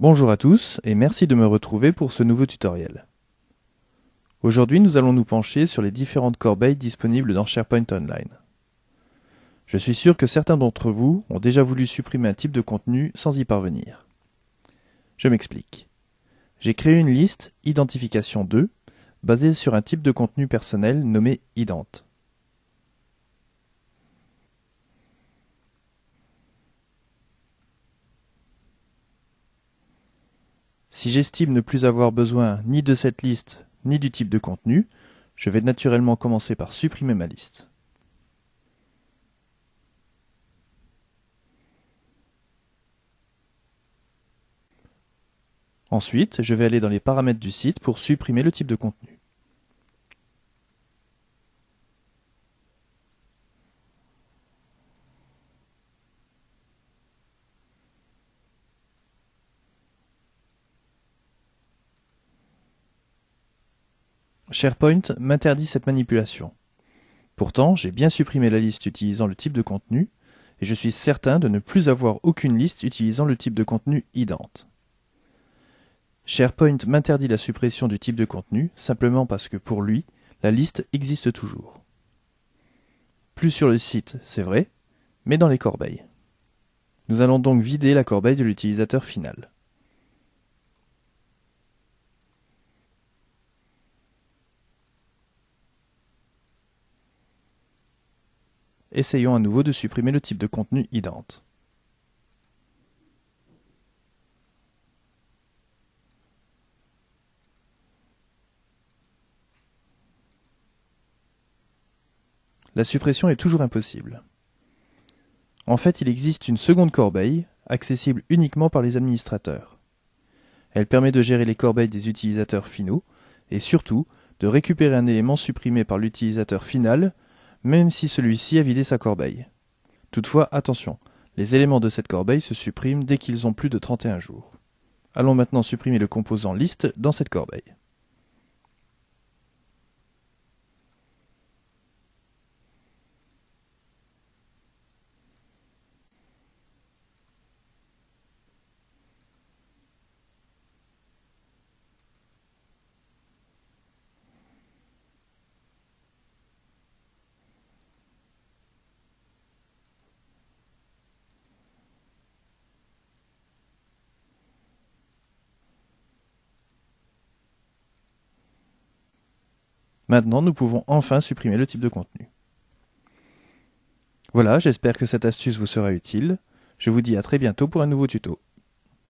Bonjour à tous et merci de me retrouver pour ce nouveau tutoriel. Aujourd'hui, nous allons nous pencher sur les différentes corbeilles disponibles dans SharePoint Online. Je suis sûr que certains d'entre vous ont déjà voulu supprimer un type de contenu sans y parvenir. Je m'explique. J'ai créé une liste Identification 2 basée sur un type de contenu personnel nommé ident. Si j'estime ne plus avoir besoin ni de cette liste ni du type de contenu, je vais naturellement commencer par supprimer ma liste. Ensuite, je vais aller dans les paramètres du site pour supprimer le type de contenu. SharePoint m'interdit cette manipulation. Pourtant, j'ai bien supprimé la liste utilisant le type de contenu, et je suis certain de ne plus avoir aucune liste utilisant le type de contenu ident. SharePoint m'interdit la suppression du type de contenu, simplement parce que pour lui, la liste existe toujours. Plus sur le site, c'est vrai, mais dans les corbeilles. Nous allons donc vider la corbeille de l'utilisateur final. Essayons à nouveau de supprimer le type de contenu ident. La suppression est toujours impossible. En fait, il existe une seconde corbeille, accessible uniquement par les administrateurs. Elle permet de gérer les corbeilles des utilisateurs finaux, et surtout, de récupérer un élément supprimé par l'utilisateur final, même si celui-ci a vidé sa corbeille. Toutefois, attention, les éléments de cette corbeille se suppriment dès qu'ils ont plus de 31 jours. Allons maintenant supprimer le composant liste dans cette corbeille. Maintenant, nous pouvons enfin supprimer le type de contenu. Voilà, j'espère que cette astuce vous sera utile. Je vous dis à très bientôt pour un nouveau tuto.